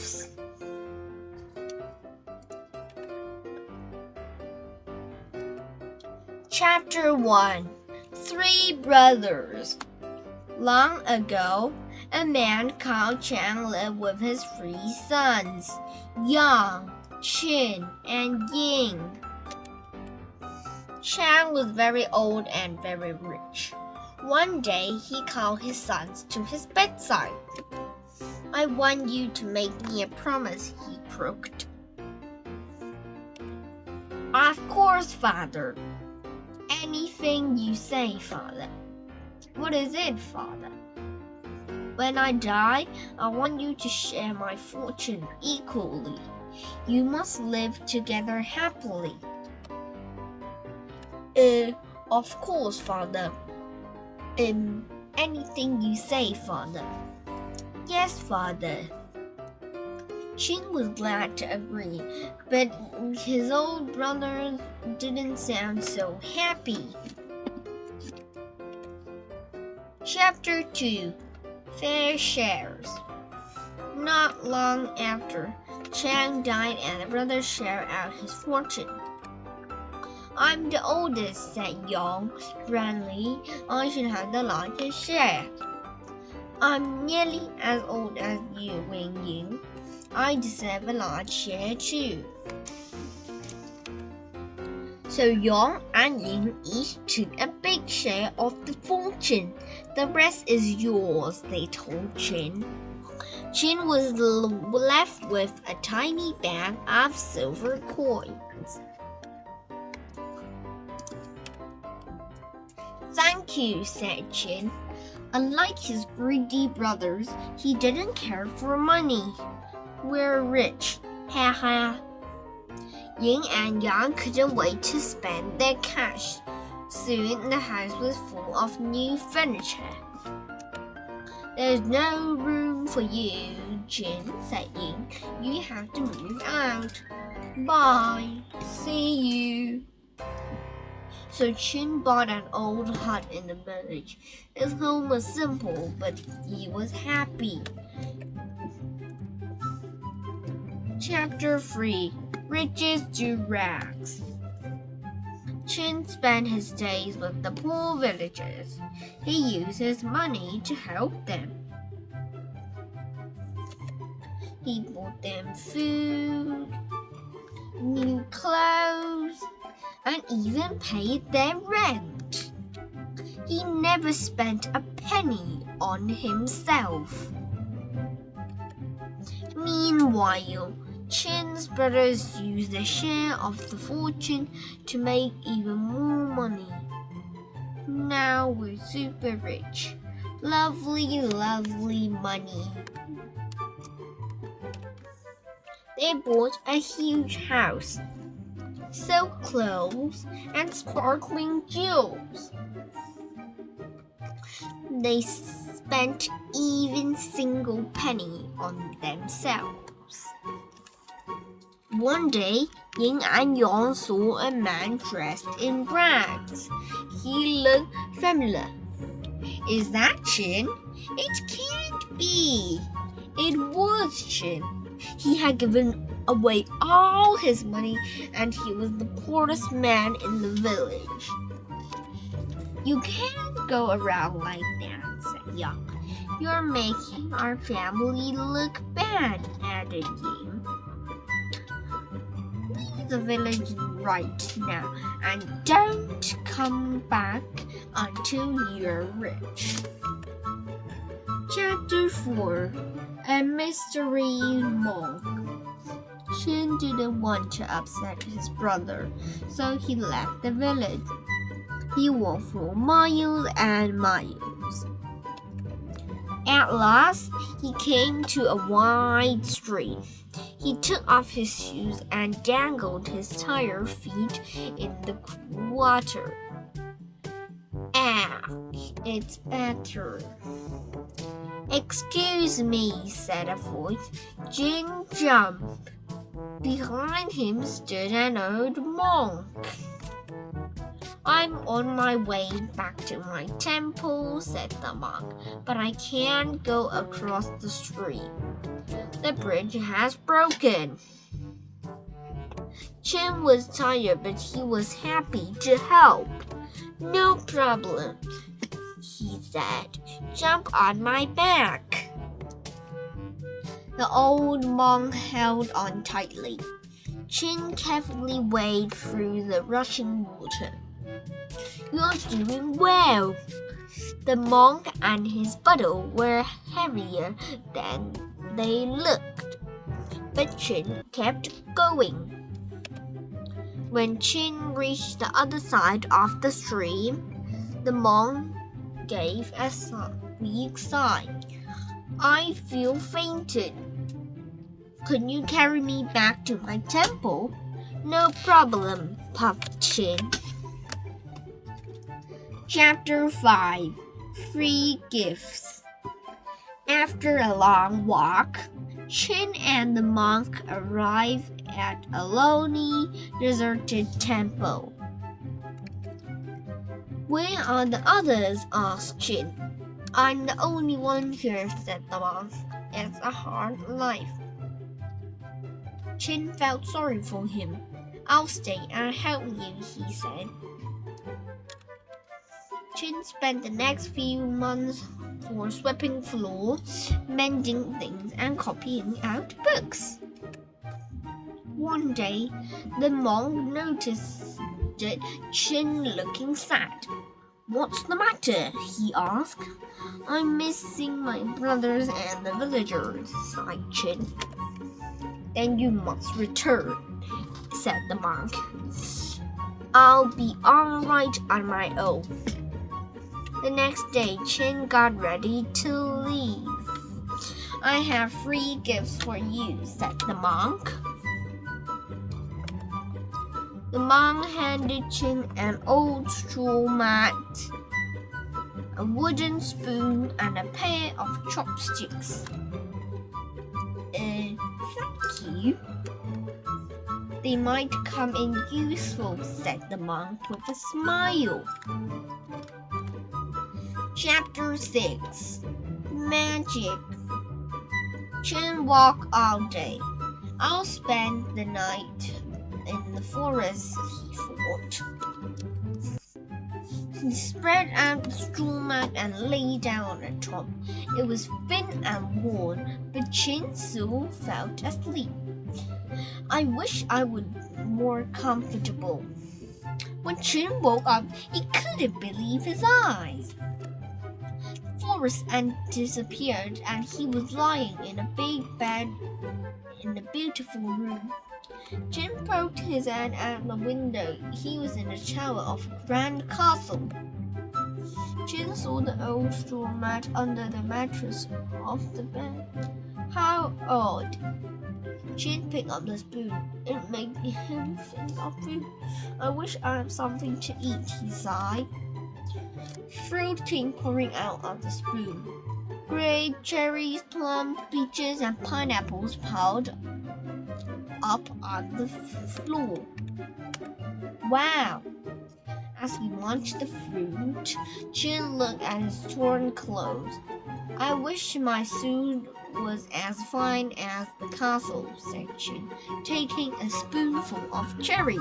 gifts. Chapter 1. 3 Brothers. Long ago, a man called Chang lived with his 3 sons, Yang, Qin, and Ying. Chang was very old and very rich. One day, he called his sons to his bedside. "I want you to make me a promise," he croaked. "Of course, father." "Anything you say, father." "What is it, father?" "When I die, I want you to share my fortune equally. You must live together happily." Of course, father." Anything you say, father." "Yes, father." Qin was glad to agree, but his old brother didn't sound so happy. Chapter 2. Fair Shares. Not long after, Chang died and the brothers shared out his fortune. "I'm the oldest," said Yang grandly. "I should have the largest share." "I'm nearly as old as you, Wing Ying. I deserve a large share too." So Yang and Ying each took a big share of the fortune. "The rest is yours," they told Qin. Qin was left with a tiny bag of silver coins. "Thank you," said Qin. Unlike his greedy brothers, he didn't care for money. "We're rich, ha ha." Ying and Yang couldn't wait to spend their cash. Soon the house was full of new furniture. "There's no room for you, Qin," said Ying. "You have to move out." "Bye. See you." So Qin bought an old hut in the village. His home was simple, but he was happy. Chapter 3. Riches to Rags. Qin spent his days with the poor villagers. He used his money to help them. He bought them food, new clothes, and even paid their rent. He never spent a penny on himself. Meanwhile, Qin's brothers used a share of the fortune to make even more money. Now we're super rich. Lovely, lovely money. They bought a huge house, silk clothes, and sparkling jewels. They spent even single penny on themselves. One day, Ying and Yang saw a man dressed in rags. He looked familiar. "Is that Qin?" "It can't be." It was Qin. He had given away all his money and he was the poorest man in the village. "You can't go around like that," said Yang. "You're making our family look bad," added Ying. "Leave the village right now and don't come back until you're rich." Chapter 4. A Mystery Monk. Qin didn't want to upset his brother, so he left the village. He walked for miles and miles. At last, he came to a wide stream. He took off his shoes and dangled his tired feet in the water. "Ah, it's better." "Excuse me," said a voice. Qin jumped. Behind him stood an old monk. "I'm I'm on my way back to my temple, said the monk, but I can't go across the stream. The bridge has broken. Chin was tired, but he was happy to help. No problem, he said. Jump on my back. The old monk held on tightly. Chin carefully waded through the rushing water. You're doing well. The monk and his bottle were heavier than they looked, but Chin kept going. When Chin reached the other side of the stream, the monk gave a weak sigh. I feel fainted. Could you carry me back to my temple? No problem, puffed Chin. Chapter 5. Free Gifts. After a long walk, Chin and the monk arrived at a lonely, deserted temple. Where are the others? Asked Chin. I'm the only one here, said the monk. It's a hard life. Chin felt sorry for him. I'll stay and help you, he said. Chin spent the next few months sweeping floors, mending things, and copying out books. One day, the monk noticed Chin looking sad. What's the matter? He asked. I'm missing my brothers and the villagers, sighed Chin. Then you must return, said the monk. I'll be all right on my own. The next day, Chin got ready to leave. I have 3 gifts for you, said the monk. The monk handed Chin an old straw mat, a wooden spoon, and a pair of chopsticks. Thank you. They might come in useful, said the monk with a smile. Chapter 6. Magic. Chin walked all day. I'll spend the night in the forest, he thought. He spread out the straw mat and lay down on the top. It was thin and worn, but Chin still felt asleep. I wish I were more comfortable. When Chin woke up, he couldn't believe his eyes. The forest disappeared, and he was lying in a big bed in a beautiful room. Chin poked his head out the window. He was in the tower of a grand castle. Chin saw the old straw mat under the mattress of the bed. How odd! Chin picked up the spoon. It made him think of food. I wish I had something to eat, he sighed. Fruit came pouring out of the spoon. Grapes, cherries, plums, peaches, and pineapples piled up on the floor. Wow! As he munched the fruit, Chin looked at his torn clothes. I wish my suit was as fine as the castle, said Chin, taking a spoonful of cherries.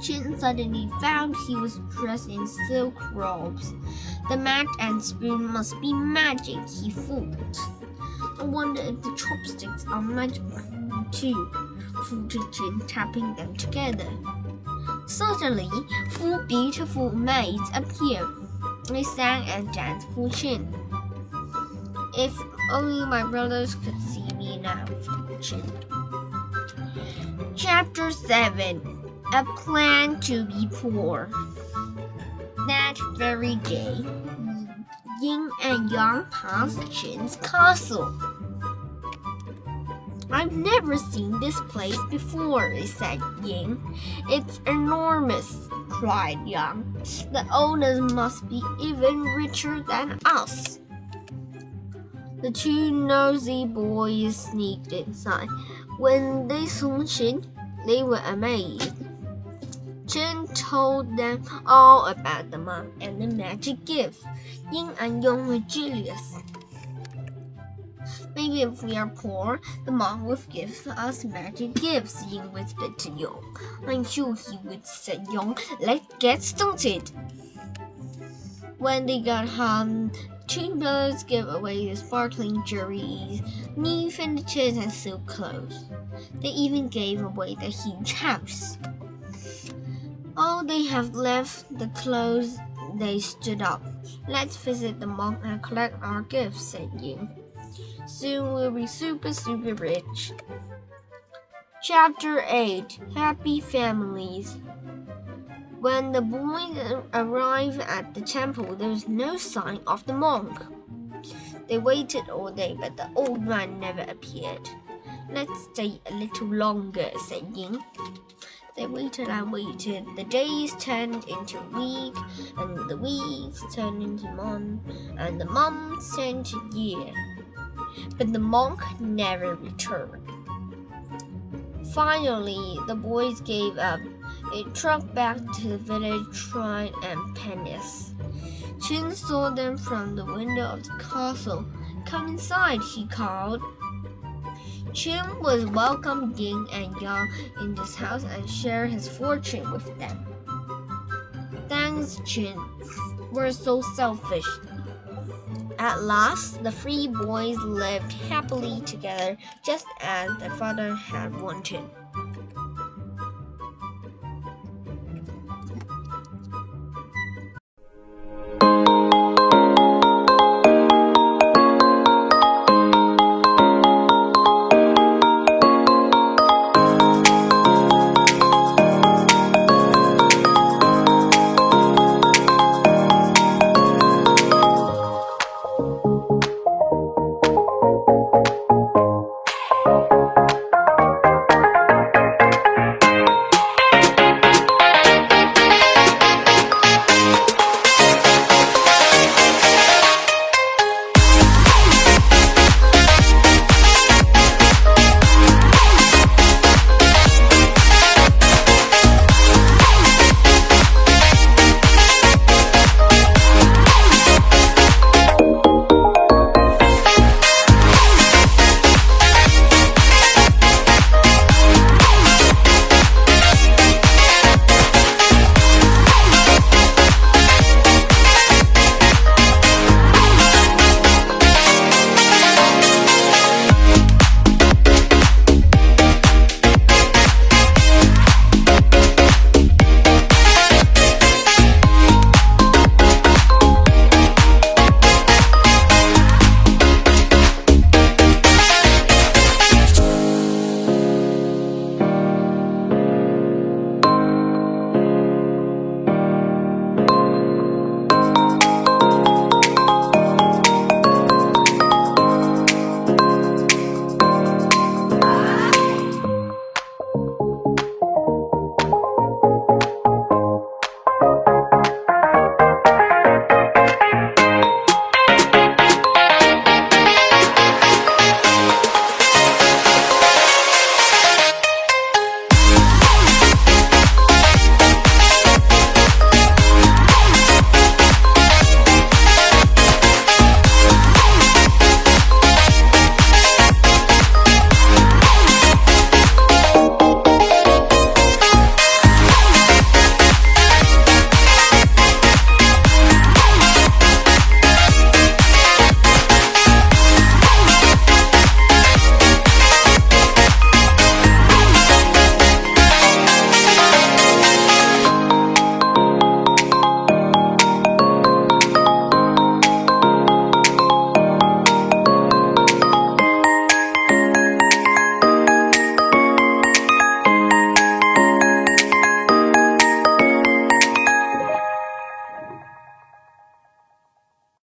Chin suddenly found he was dressed in silk robes. The mat and spoon must be magic, he thought. I wonder if the chopsticks are magic too, thought Chin, tapping them together. Suddenly, 4 beautiful maids appeared. They sang and danced for Chin. If only my brothers could see me now, thought Chin. Chapter 7. A Plan to be Poor. That very day, Yin and Yang passed Chin's castle. I've never seen this place before, said Yin. It's enormous, cried Yang. The owners must be even richer than us. The 2 nosy boys sneaked inside. When they saw Chin, they were amazed. Chin told them all about the monk and the magic gift. Yin and Yang were jealous. Maybe if we are poor, the monk will give us magic gifts, Yin whispered to Yang. I'm sure he would, said Yang. Let's get started. When they got home, two brothers gave away the sparkling jewelry, new furniture, and silk clothes. They even gave away the huge house. All they have left the clothes. They stood up. Let's visit the monk and collect our gifts, said Yin. Soon we'll be super rich. Chapter 8 Happy Families. When the boys arrived at the temple, there was no sign of the monk. They waited all day, but the old man never appeared. Let's stay a little longer, said Yin. They waited and waited. The days turned into weeks, and the weeks turned into months, and the months turned to years. But the monk never returned. Finally, the boys gave up. They trucked back to the village shrine and penance. Chin saw them from the window of the castle. Come inside, he called. Chin was welcome Yin and Yang in this house and shared his fortune with them. Thanks, Chin. We're so selfish. At last, the three boys lived happily together, just as their father had wanted.